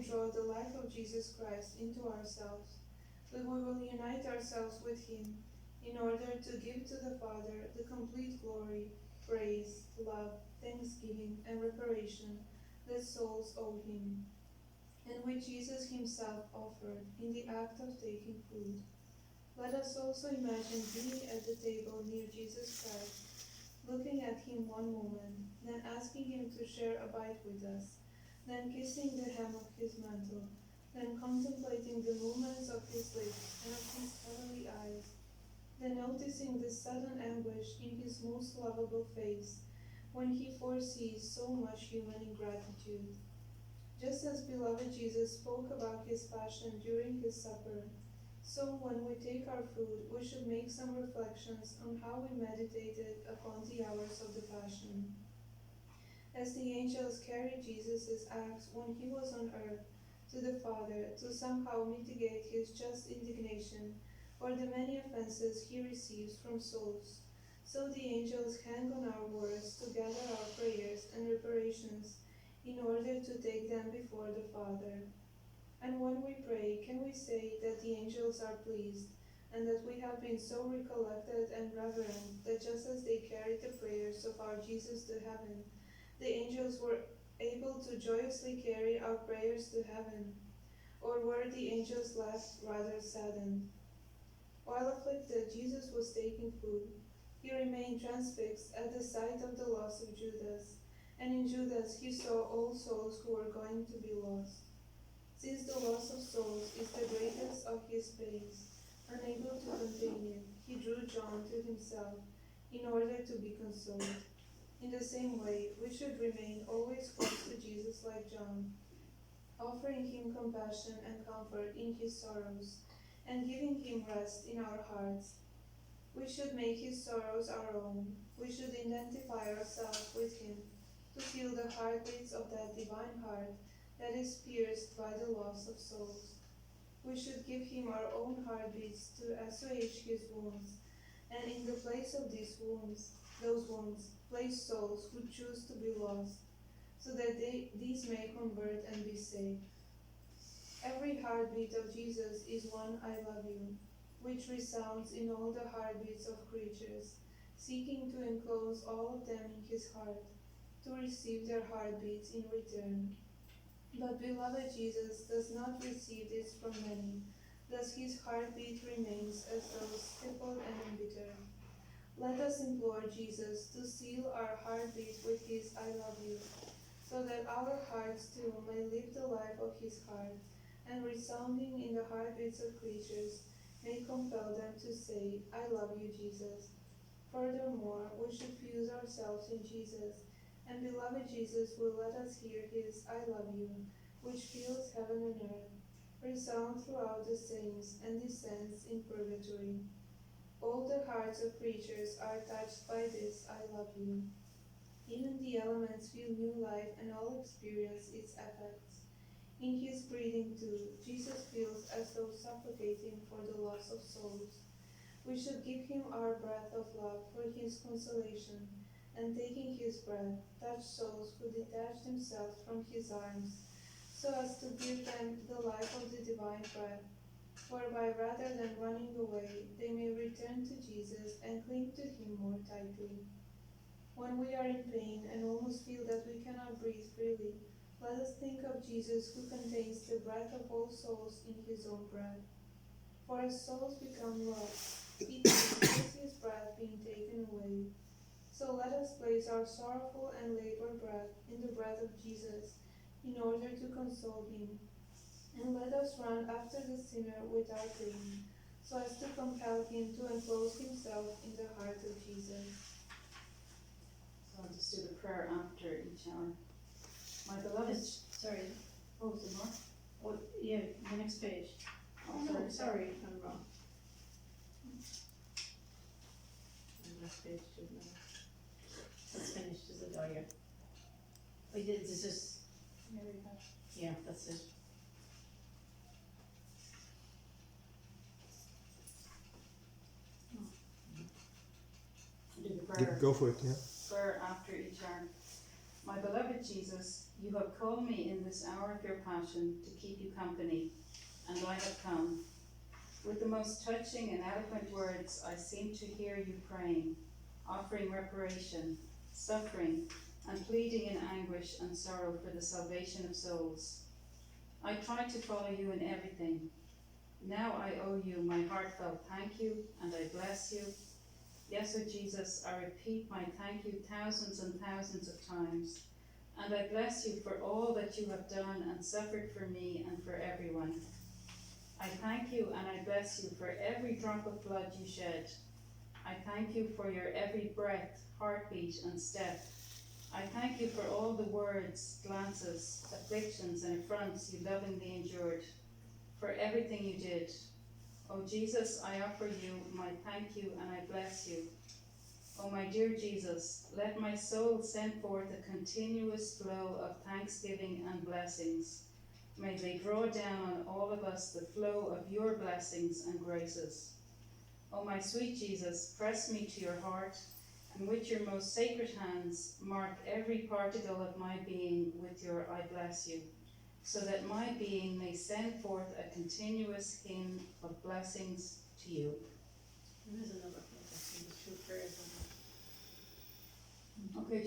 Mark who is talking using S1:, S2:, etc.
S1: draw the life of Jesus Christ into ourselves, but we will unite ourselves with him in order to give to the Father the complete glory, praise, love, thanksgiving, and reparation that souls owe him, and which Jesus himself offered in the act of taking food. Let us also imagine being at the table near Jesus Christ, looking at him one moment, then asking him to share a bite with us, then kissing the hem of his mantle, then contemplating the movements of his lips and of his heavenly eyes, then noticing the sudden anguish in his most lovable face, when he foresees so much human ingratitude. Just as beloved Jesus spoke about his passion during his supper, so when we take our food, we should make some reflections on how we meditated upon the hours of the Passion. As the angels carried Jesus' acts when he was on earth to the Father to somehow mitigate his just indignation for the many offenses he receives from souls, so the angels hang on our words to gather our prayers and reparations in order to take them before the Father. And when we pray, can we say that the angels are pleased, and that we have been so recollected and reverent that just as they carried the prayers of our Jesus to heaven, the angels were able to joyously carry our prayers to heaven? Or were the angels left rather saddened? While afflicted, Jesus was taking food. He remained transfixed at the sight of the loss of Judas, and in Judas he saw all souls who were going to be lost. Since the loss of souls is the greatest of his pains, unable to contain it, he drew John to himself in order to be consoled. In the same way, we should remain always close to Jesus like John, offering him compassion and comfort in his sorrows, and giving him rest in our hearts. We should make his sorrows our own. We should identify ourselves with him, to feel the heartbeats of that divine heart that is pierced by the loss of souls. We should give him our own heartbeats to assuage his wounds, and in the place of those wounds, place souls who choose to be lost, so that these may convert and be saved. Every heartbeat of Jesus is one I love you, which resounds in all the heartbeats of creatures, seeking to enclose all of them in his heart, to receive their heartbeats in return. But beloved Jesus does not receive this from many, thus his heartbeat remains as though stifled and embittered. Let us implore Jesus to seal our heartbeat with his I love you, so that our hearts too may live the life of his heart, and resounding in the heartbeats of creatures, may compel them to say, I love you, Jesus. Furthermore, we should fuse ourselves in Jesus, and beloved Jesus will let us hear his I love you, which fills heaven and earth, resound throughout the saints, and descends in purgatory. All the hearts of creatures are touched by this I love you. Even the elements feel new life and all experience its effects. In his breathing too, Jesus feels as though suffocating for the loss of souls. We should give him our breath of love for his consolation, and taking his breath, touch souls who detach themselves from his arms, so as to give them the life of the divine breath, whereby rather than running away, they may return to Jesus and cling to him more tightly. When we are in pain and almost feel that we cannot breathe freely, let us think of Jesus who contains the breath of all souls in his own breath. For as souls become lost, he feels his breath being taken away. So let us place our sorrowful and labored breath in the breath of Jesus, in order to console him. And let us run after the sinner with our pain, so as to compel him to enclose himself in the heart of Jesus.
S2: So I'll just do the prayer after each hour. My beloved,
S3: Sorry.
S2: oh, is there more?
S3: Oh, yeah, the next page.
S2: Oh,
S3: No, sorry, I'm wrong. The next page should know. That's finished, is it? Oh, yeah. Wait, is this? Yeah, that's it.
S2: Do the prayer.
S4: Go for it, yeah.
S2: Prayer after each hour. My beloved Jesus, you have called me in this hour of your passion to keep you company, and I have come. With the most touching and eloquent words, I seem to hear you praying, offering reparation, suffering, and pleading in anguish and sorrow for the salvation of souls. I try to follow you in everything. Now I owe you my heartfelt thank you, and I bless you. Yes, O Jesus, I repeat my thank you thousands and thousands of times, and I bless you for all that you have done and suffered for me and for everyone. I thank you and I bless you for every drop of blood you shed. I thank you for your every breath, heartbeat, and step. I thank you for all the words, glances, afflictions, and affronts you lovingly endured, for everything you did. O Jesus, I offer you my thank you and I bless you. O my dear Jesus, let my soul send forth a continuous flow of thanksgiving and blessings. May they draw down on all of us the flow of your blessings and graces. O my sweet Jesus, press me to your heart, and with your most sacred hands mark every particle of my being with your I bless you, so that my being may send forth a continuous hymn of blessings to you.
S3: There's another one, there's two prayers on that.
S2: Okay.